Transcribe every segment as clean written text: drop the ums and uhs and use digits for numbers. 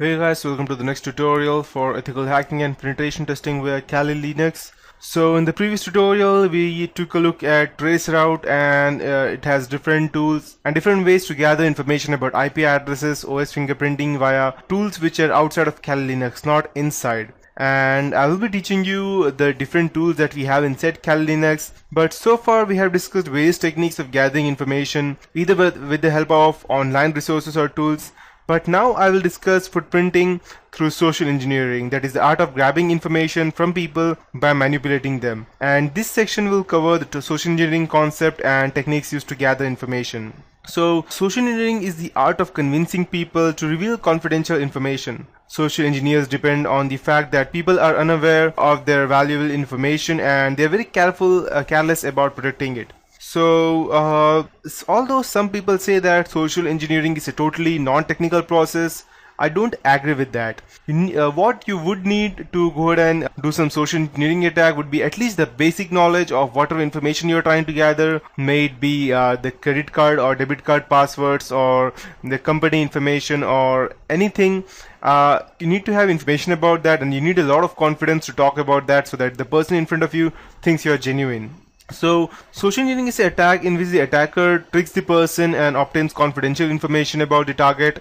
Hey guys, welcome to the next tutorial for ethical hacking and penetration testing via Kali Linux. So in the previous tutorial we took a look at traceroute and it has different tools and different ways to gather information about IP addresses, OS fingerprinting via tools which are outside of Kali Linux, not inside. And I will be teaching you the different tools that we have inside Kali Linux. But so far we have discussed various techniques of gathering information either with the help of online resources or tools. But now I will discuss footprinting through social engineering, that is the art of grabbing information from people by manipulating them. And this section will cover the social engineering concept and techniques used to gather information. So, social engineering is the art of convincing people to reveal confidential information. Social engineers depend on the fact that people are unaware of their valuable information and they are very careless about protecting it. So, although some people say that social engineering is a totally non-technical process, I don't agree with that. What you would need to go ahead and do some social engineering attack would be at least the basic knowledge of whatever information you're trying to gather, may it be the credit card or debit card passwords or the company information or anything. You need to have information about that, and you need a lot of confidence to talk about that so that the person in front of you thinks you're genuine. So, social engineering is an attack in which the attacker tricks the person and obtains confidential information about the target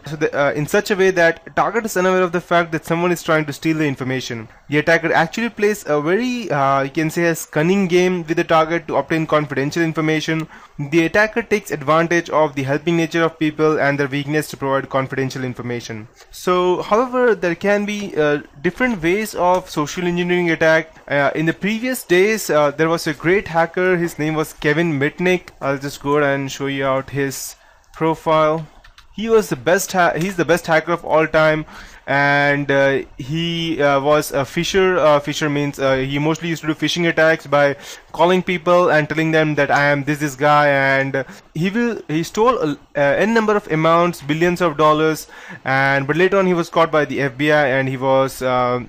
in such a way that target is unaware of the fact that someone is trying to steal the information. The attacker actually plays a very, you can say, a cunning game with the target to obtain confidential information. The attacker takes advantage of the helping nature of people and their weakness to provide confidential information. So, however, there can be different ways of social engineering attack. In the previous days, there was a great hacker. His name was Kevin Mitnick. I'll just go and show you out his profile. He was the best. He's the best hacker of all time, and he was a phisher. Phisher means he mostly used to do phishing attacks by calling people and telling them that I am this guy, and he stole n number of amounts, billions of dollars, but later on he was caught by the FBI and he was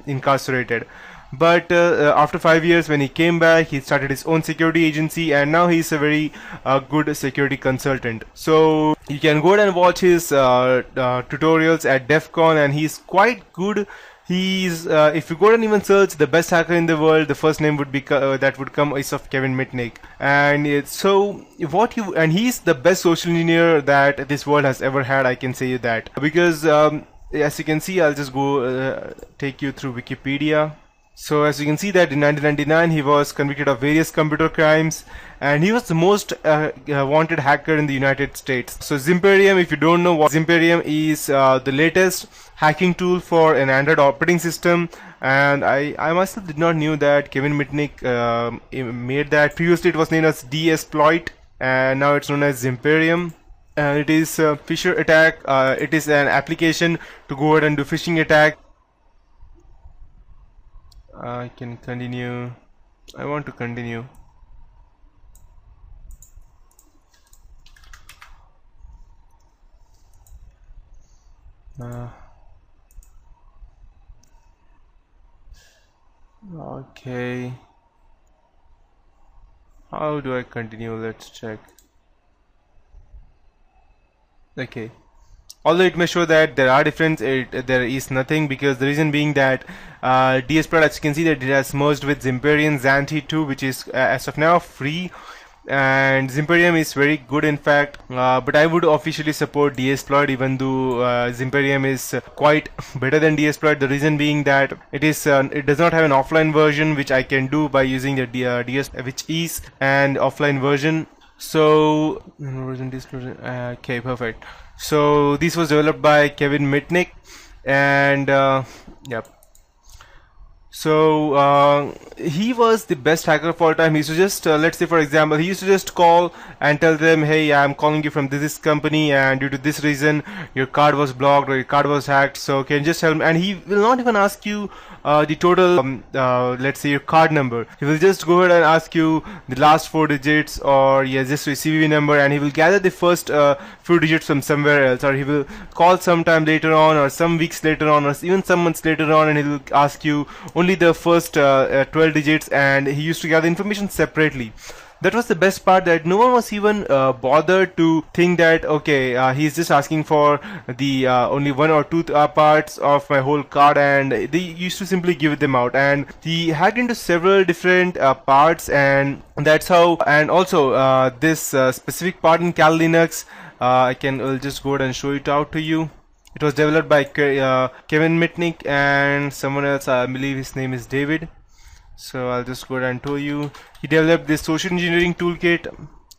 incarcerated. But after 5 years, when he came back, he started his own security agency, and now he's a very good security consultant. So you can go ahead and watch his tutorials at DEF CON, and he's quite good. He's if you go and even search the best hacker in the world, the first name would be that would come is of Kevin Mitnick. And he's the best social engineer that this world has ever had. I can say you that because as you can see, I'll just go take you through Wikipedia. So as you can see that in 1999 he was convicted of various computer crimes, and he was the most wanted hacker in the United States. So Zimperium, if you don't know what Zimperium is, the latest hacking tool for an Android operating system, and I myself did not knew that Kevin Mitnick made that. Previously it was named as DEsploit, and now it's known as Zimperium. It is a phisher attack. It is an application to go ahead and do phishing attack. I can continue. I want to continue. Okay. How do I continue? Let's check. Okay. Although it may show that there are differences, there is nothing, because the reason being that DEsploit, as you can see, that it has merged with Zimperium Xanthi 2, which is as of now free, and Zimperium is very good in fact, but I would officially support DEsploit, even though Zimperium is quite better than DEsploit. The reason being that it does not have an offline version, which I can do by using the DEsploit, which is an offline version. So okay, perfect. So this was developed by Kevin Mitnick, and yep. So he was the best hacker of all time. He used to just let's say, for example, he used to just call and tell them, hey, I'm calling you from this company, and due to this reason your card was blocked or your card was hacked, so can you just help me? And he will not even ask you the total let's say your card number. He will just go ahead and ask you the last 4 digits, or just your CVV number, and he will gather the first few digits from somewhere else, or he will call sometime later on, or some weeks later on, or even some months later on, and he will ask you only the first 12 digits, and he used to gather information separately. That was the best part, that no one was even bothered to think that okay, he's just asking for the only one or two parts of my whole card, and they used to simply give them out. And he hacked into several different parts, and that's how. And also this specific part in Kali Linux, I'll just go ahead and show it out to you. It was developed by Kevin Mitnick and someone else. I believe his name is David. So I'll just go ahead and tell you. He developed this social engineering toolkit,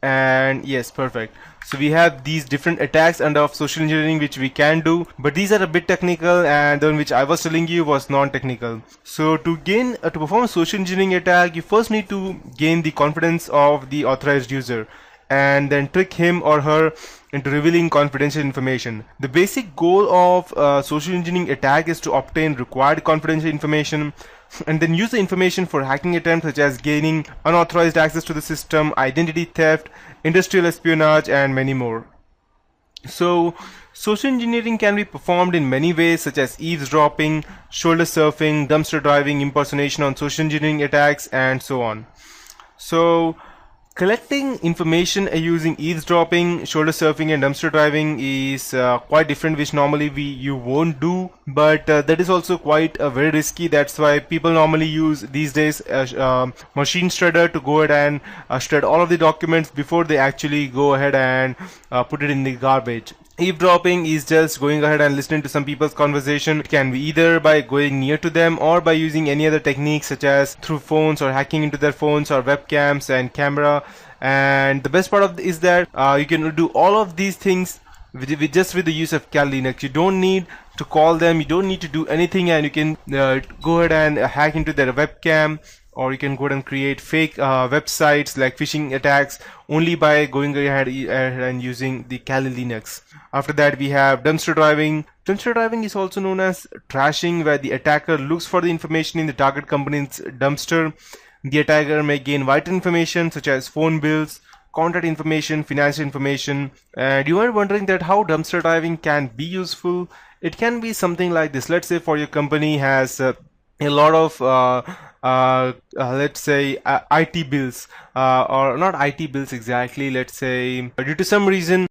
and yes, perfect. So we have these different attacks under social engineering which we can do, but these are a bit technical, and the one which I was telling you was non-technical. So to perform a social engineering attack, you first need to gain the confidence of the authorized user, and then trick him or her into revealing confidential information. The basic goal of social engineering attack is to obtain required confidential information and then use the information for hacking attempts such as gaining unauthorized access to the system, identity theft, industrial espionage, and many more. So social engineering can be performed in many ways such as eavesdropping, shoulder surfing, dumpster driving, impersonation on social engineering attacks, and so on. So collecting information using eavesdropping, shoulder surfing, and dumpster driving is quite different, which normally you won't do, but that is also quite very risky. That's why people normally use these days machine shredder to go ahead and shred all of the documents before they actually go ahead and put it in the garbage. Eavesdropping is just going ahead and listening to some people's conversation. It can be either by going near to them or by using any other techniques such as through phones or hacking into their phones or webcams and camera. And the best part of is that you can do all of these things with the use of Kali Linux. You don't need to call them, you don't need to do anything, and you can go ahead and hack into their webcam, or you can go ahead and create fake websites like phishing attacks only by going ahead and using the Kali Linux. After that, we have dumpster driving. Dumpster driving is also known as trashing, where the attacker looks for the information in the target company's dumpster. The attacker may gain vital information such as phone bills, contact information, financial information. And you are wondering that how dumpster diving can be useful. It can be something like this. Let's say for your company has a lot of let's say IT bills, or not IT bills exactly, let's say due to some reason